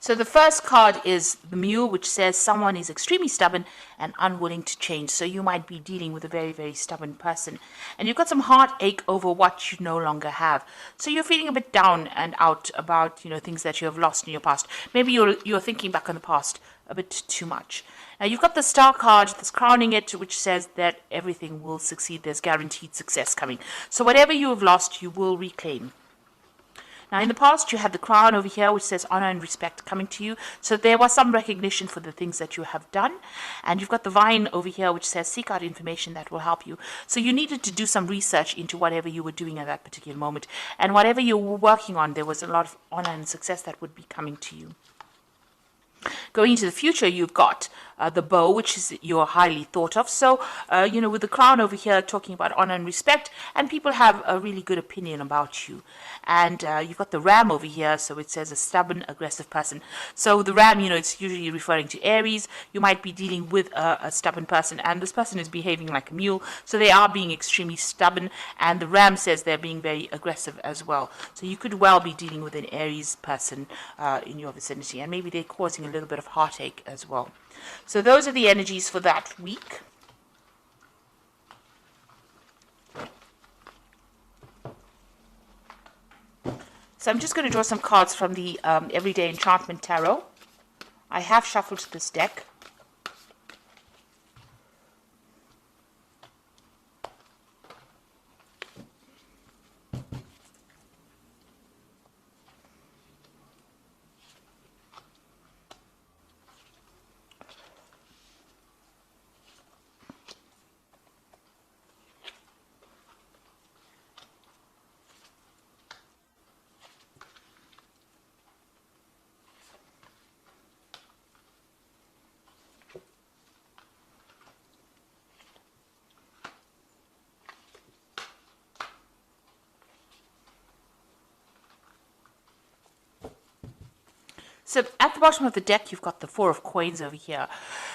So the first card is the Mule, which says someone is extremely stubborn and unwilling to change. So you might be dealing with a very, very stubborn person. And you've got some heartache over what you no longer have. So you're feeling a bit down and out about, things that you have lost in your past. Maybe you're thinking back on the past a bit too much. Now you've got the Star card that's crowning it, which says that everything will succeed. There's guaranteed success coming. So whatever you have lost, you will reclaim. Now, in the past, you had the Crown over here, which says honor and respect coming to you. So there was some recognition for the things that you have done. And you've got the Vine over here, which says seek out information that will help you. So you needed to do some research into whatever you were doing at that particular moment. And whatever you were working on, there was a lot of honor and success that would be coming to you. Going into the future, you've got the Bow, which is you're highly thought of. So, with the Crown over here talking about honor and respect, and people have a really good opinion about you. And you've got the Ram over here, so it says a stubborn, aggressive person. So the Ram, it's usually referring to Aries. You might be dealing with a stubborn person, and this person is behaving like a mule. So they are being extremely stubborn, and the Ram says they're being very aggressive as well. So you could well be dealing with an Aries person in your vicinity, and maybe they're causing a little bit of heartache as well. So those are the energies for that week. So I'm just going to draw some cards from the Everyday Enchantment Tarot. I have shuffled this deck. So at the bottom of the deck, you've got the Four of Coins over here.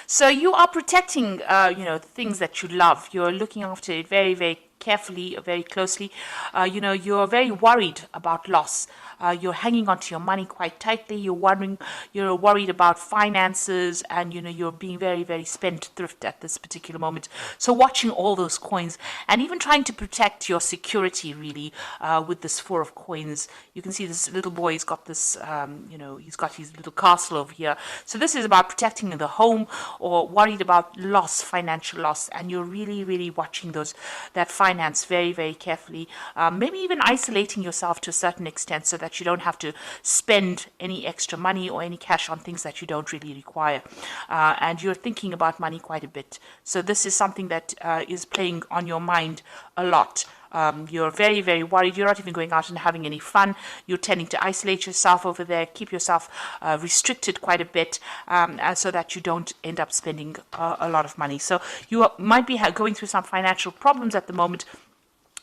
So you are protecting, things that you love. You're looking after it very, very carefully, very closely. You're very worried about loss. You're hanging on to your money quite tightly. You're worried about finances, and you're being very, very spendthrift at this particular moment. So watching all those coins and even trying to protect your security really with this Four of Coins. You can see this little boy has got this, he's got his little castle over here. So this is about protecting the home, or worried about loss, financial loss, and you're really, really watching that finance very, very carefully. Maybe even isolating yourself to a certain extent so that you don't have to spend any extra money or any cash on things that you don't really require. And you're thinking about money quite a bit. So this is something that is playing on your mind a lot. You're very, very worried. You're not even going out and having any fun. You're tending to isolate yourself over there, keep yourself restricted quite a bit, so that you don't end up spending a lot of money. So you might be going through some financial problems at the moment,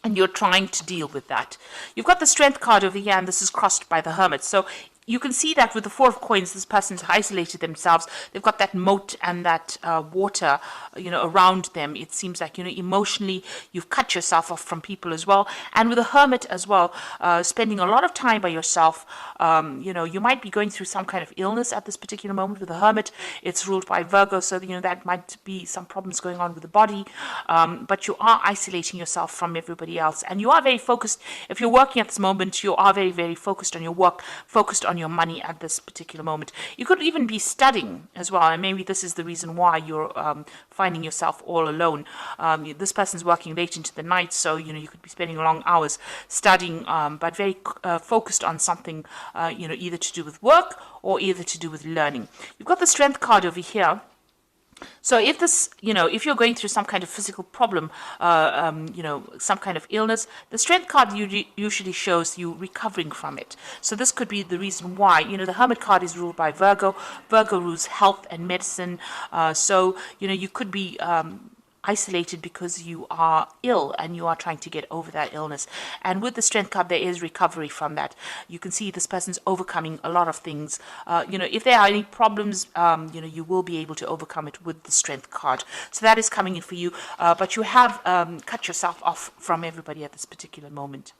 and you're trying to deal with that. You've got the Strength card over here, and this is crossed by the Hermit. So you can see that with the Four of Coins, this person's isolated themselves. They've got that moat and that water, around them. It seems like, emotionally, you've cut yourself off from people as well. And with the Hermit as well, spending a lot of time by yourself. You might be going through some kind of illness at this particular moment. With the Hermit, it's ruled by Virgo, so, that might be some problems going on with the body. But you are isolating yourself from everybody else. And you are very focused. If you're working at this moment, you are very, very focused on your work, focused on your money at this particular moment. You could even be studying as well, and maybe this is the reason why you're finding yourself all alone. This person's working late into the night, so you could be spending long hours studying, but very focused on something, either to do with work or either to do with learning. You've got the Strength card over here. So if if you're going through some kind of physical problem, some kind of illness, the Strength card usually shows you recovering from it. So this could be the reason why. The Hermit card is ruled by Virgo. Virgo rules health and medicine. So you could be isolated because you are ill and you are trying to get over that illness. And with the Strength card, there is recovery from that. You can see this person's overcoming a lot of things. If there are any problems, you will be able to overcome it with the Strength card. So that is coming in for you. But you have cut yourself off from everybody at this particular moment.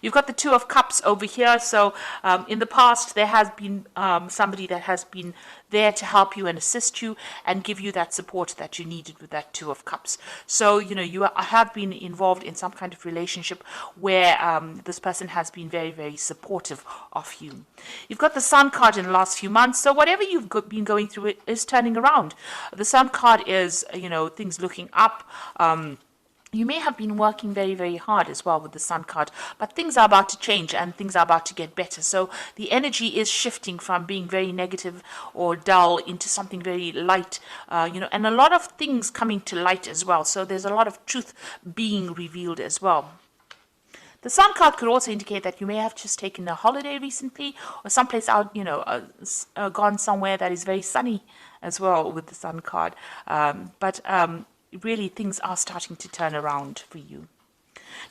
You've got the Two of Cups over here. So in the past, there has been somebody that has been there to help you and assist you and give you that support that you needed with that Two of Cups. So, you have been involved in some kind of relationship where this person has been very, very supportive of you. You've got the Sun card in the last few months. So whatever you've been going through is turning around. The Sun card is, things looking up. You may have been working very, very hard as well with the Sun card, but things are about to change and things are about to get better. So the energy is shifting from being very negative or dull into something very light, and a lot of things coming to light as well. So there's a lot of truth being revealed as well. The Sun card could also indicate that you may have just taken a holiday recently or someplace out, gone somewhere that is very sunny as well with the Sun card. But really things are starting to turn around for you.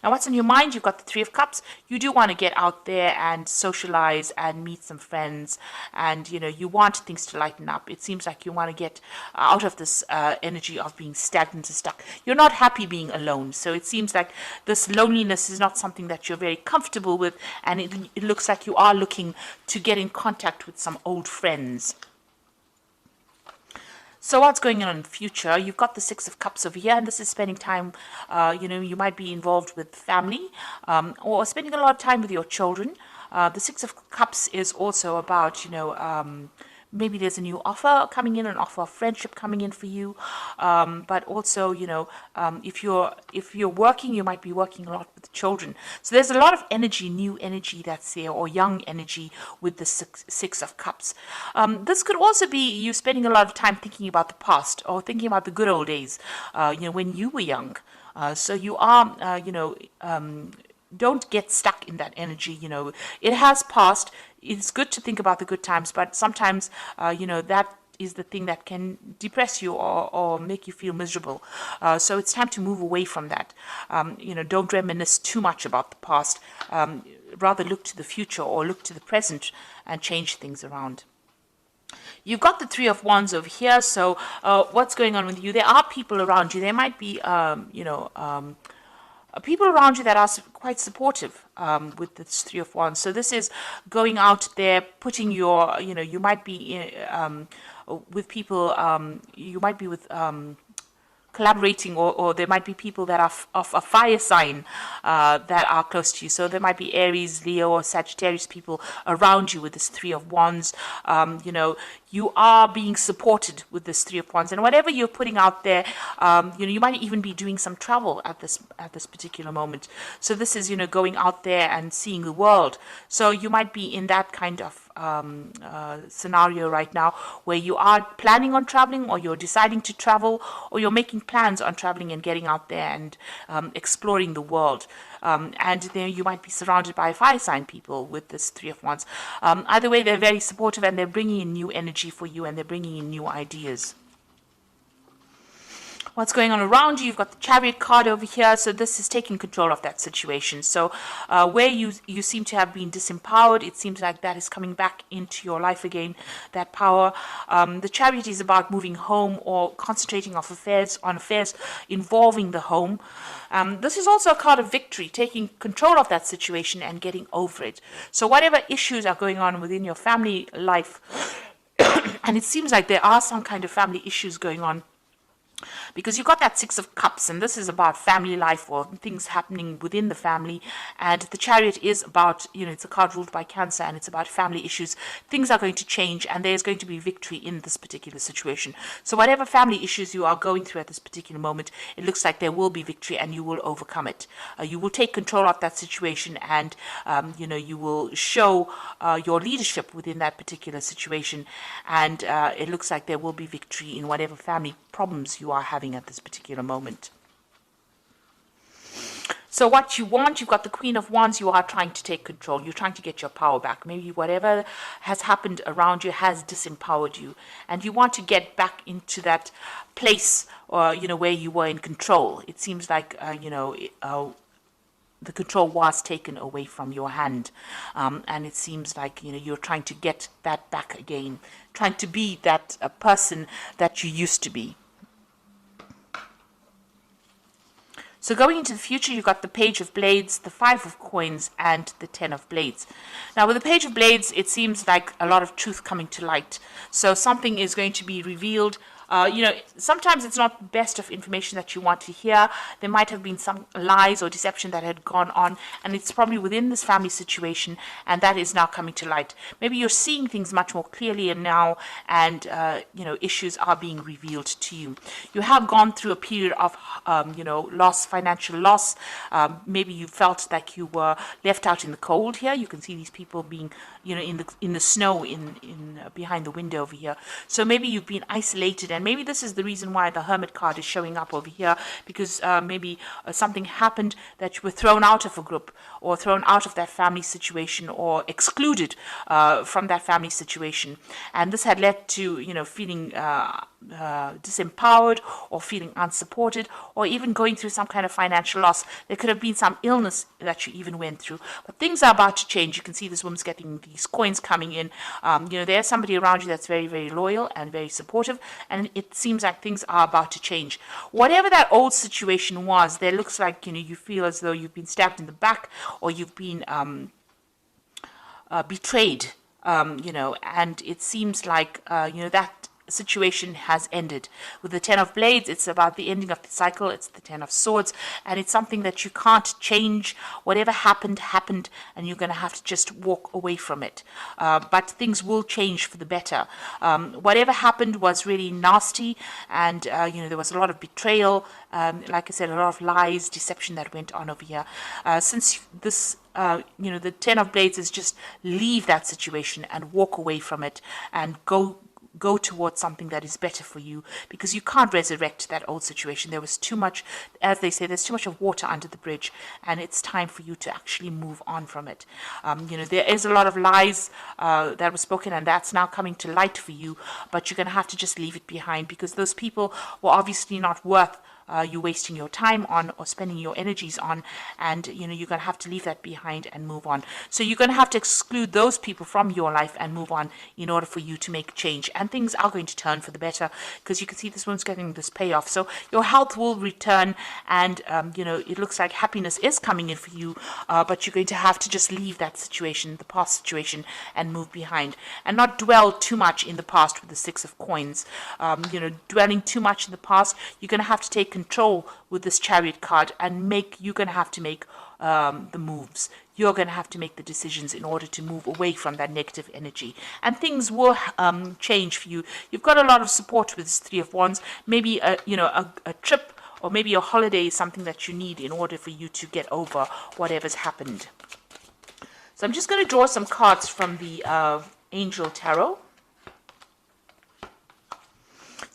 Now, what's on your mind? You've got the Three of Cups. You do want to get out there and socialize and meet some friends, and you want things to lighten up. It seems like you want to get out of this energy of being stagnant and stuck. You're not happy being alone, so it seems like this loneliness is not something that you're very comfortable with, and it looks like you are looking to get in contact with some old friends. So what's going on in the future? You've got the Six of Cups over here, and this is spending time, you might be involved with family or spending a lot of time with your children. The Six of Cups is also about, maybe there's a new offer coming in, an offer of friendship coming in for you. But also, if you're working, you might be working a lot with the children. So there's a lot of energy, new energy that's there, or young energy with the Six of Cups. This could also be you spending a lot of time thinking about the past or thinking about the good old days, when you were young. So you are, don't get stuck in that energy. It has passed. It's good to think about the good times, but sometimes, that is the thing that can depress you or make you feel miserable. So it's time to move away from that. Don't reminisce too much about the past. Rather look to the future or look to the present and change things around. You've got the Three of Wands over here. So what's going on with you? There are people around you. There might be, people around you that are quite supportive with this Three of Wands. So this is going out there, putting your, you might be with people, you might be with collaborating, or there might be people that are of a fire sign that are close to you. So there might be Aries, Leo, or Sagittarius people around you with this Three of Wands. You are being supported with this Three of Wands, and whatever you're putting out there, you might even be doing some travel at this particular moment. So this is, going out there and seeing the world. So you might be in that kind of scenario right now where you are planning on traveling, or you're deciding to travel, or you're making plans on traveling and getting out there and exploring the world. And then you might be surrounded by fire sign people with this Three of Wands. Either way, they're very supportive, and they're bringing in new energy for you, and they're bringing in new ideas. What's going on around you? You've got the Chariot card over here. So this is taking control of that situation. So where you seem to have been disempowered, it seems like that is coming back into your life again, that power. The Chariot is about moving home or concentrating on affairs involving the home. This is also a card of victory, taking control of that situation and getting over it. So whatever issues are going on within your family life, and it seems like there are some kind of family issues going on, because you've got that Six of Cups, and this is about family life or things happening within the family. And the Chariot is about, it's a card ruled by Cancer, and it's about family issues. Things are going to change, and there's going to be victory in this particular situation. So whatever family issues you are going through at this particular moment, it looks like there will be victory, and you will overcome it. You will take control of that situation, and you will show your leadership within that particular situation. And it looks like there will be victory in whatever family problems you are having at this particular moment. So what you want, you've got the Queen of Wands. You are trying to take control. You're trying to get your power back. Maybe whatever has happened around you has disempowered you, and you want to get back into that place, where you were in control. It seems like the control was taken away from your hand, and it seems like you're trying to get that back again, trying to be that person that you used to be. So going into the future, you've got the Page of Blades, the Five of Coins, and the Ten of Blades. Now, with the Page of Blades, it seems like a lot of truth coming to light. So something is going to be revealed. Sometimes it's not the best of information that you want to hear. There might have been some lies or deception that had gone on, and it's probably within this family situation, and that is now coming to light. Maybe you're seeing things much more clearly now, and issues are being revealed to you. You have gone through a period of loss, financial loss. Maybe you felt like you were left out in the cold here. You can see these people being in the snow in behind the window over here. So maybe you've been isolated, and maybe this is the reason why the Hermit card is showing up over here, because maybe something happened that you were thrown out of a group, or thrown out of that family situation, or excluded from that family situation, and this had led to feeling disempowered, or feeling unsupported, or even going through some kind of financial loss. There could have been some illness that you even went through, but things are about to change. You can see this woman's getting these coins coming in. There's somebody around you that's very, very loyal and very supportive, and it seems like things are about to change. Whatever that old situation was, there looks like you feel as though you've been stabbed in the back, or you've been betrayed, and it seems like that situation has ended. With the Ten of Blades, it's about the ending of the cycle. It's the Ten of Swords, and it's something that you can't change. Whatever happened, and you're going to have to just walk away from it. But things will change for the better. Whatever happened was really nasty, and there was a lot of betrayal. Like I said, a lot of lies, deception that went on over here. Since this the Ten of Blades is just leave that situation and walk away from it, and go towards something that is better for you, because you can't resurrect that old situation. There was too much, as they say, there's too much of water under the bridge, and it's time for you to actually move on from it. There is a lot of lies that were spoken, and that's now coming to light for you, but you're going to have to just leave it behind, because those people were obviously not worth you wasting your time on, or spending your energies on, and you're going to have to leave that behind and move on. So you're going to have to exclude those people from your life and move on in order for you to make change, and things are going to turn for the better, because you can see this one's getting this payoff. So your health will return, and it looks like happiness is coming in for you, but you're going to have to just leave that situation, the past situation, and move behind, and not dwell too much in the past with the Six of Coins. Dwelling too much in the past, you're going to have to take control with this Chariot card, and you're going to have to make the moves. You're going to have to make the decisions in order to move away from that negative energy, and things will change for you. You've got a lot of support with this Three of Wands. Maybe a trip, or maybe a holiday is something that you need in order for you to get over whatever's happened. So I'm just going to draw some cards from the Angel Tarot.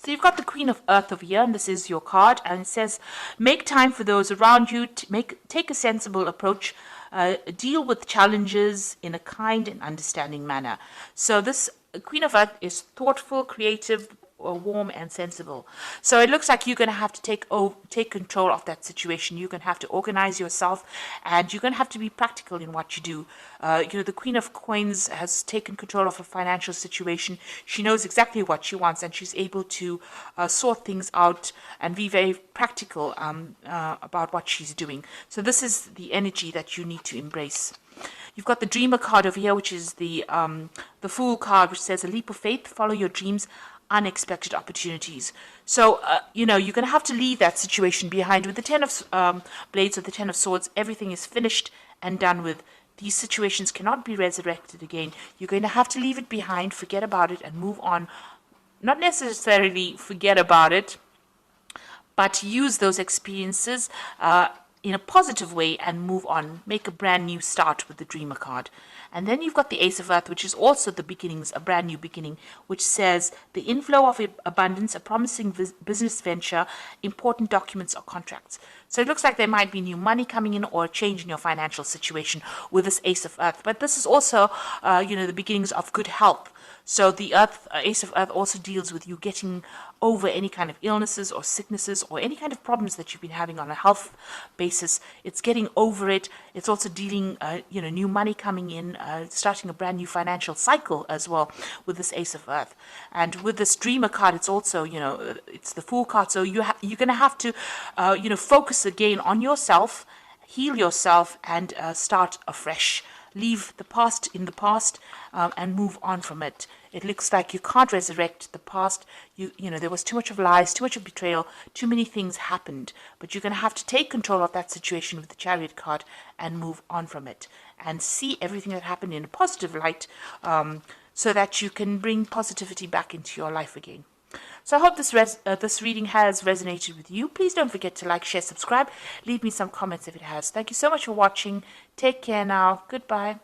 So you've got the Queen of Earth over here, and this is your card, and it says, make time for those around you, take a sensible approach, deal with challenges in a kind and understanding manner. So this Queen of Earth is thoughtful, creative, warm and sensible. So it looks like you're going to have to take control of that situation. You're going to have to organize yourself, and you're going to have to be practical in what you do. The Queen of Coins has taken control of her financial situation. She knows exactly what she wants, and she's able to sort things out and be very practical about what she's doing. So this is the energy that you need to embrace. You've got the Dreamer card over here, which is the Fool card, which says, a leap of faith, follow your dreams, unexpected opportunities. So, you're going to have to leave that situation behind. With the Ten of Blades or the Ten of Swords, everything is finished and done with. These situations cannot be resurrected again. You're going to have to leave it behind, forget about it, and move on. Not necessarily forget about it, but use those experiences in a positive way and move on. Make a brand new start with the Dreamer card. And then you've got the Ace of Earth, which is also the beginnings, a brand new beginning, which says the inflow of abundance, a promising business venture, important documents or contracts. So it looks like there might be new money coming in, or a change in your financial situation with this Ace of Earth. But this is also, the beginnings of good health. So the Earth, Ace of Earth also deals with you getting over any kind of illnesses or sicknesses or any kind of problems that you've been having on a health basis. It's getting over it. It's also dealing, new money coming in, starting a brand new financial cycle as well with this Ace of Earth. And with this Dreamer card, it's also, it's the Fool card. So you're going to have to, focus again on yourself, heal yourself, and start afresh. Leave the past in the past, and move on from it. It looks like you can't resurrect the past. There was too much of lies, too much of betrayal, too many things happened. But you're going to have to take control of that situation with the Chariot card and move on from it and see everything that happened in a positive light, so that you can bring positivity back into your life again. So I hope this reading has resonated with you. Please don't forget to like, share, subscribe. Leave me some comments if it has. Thank you so much for watching. Take care now. Goodbye.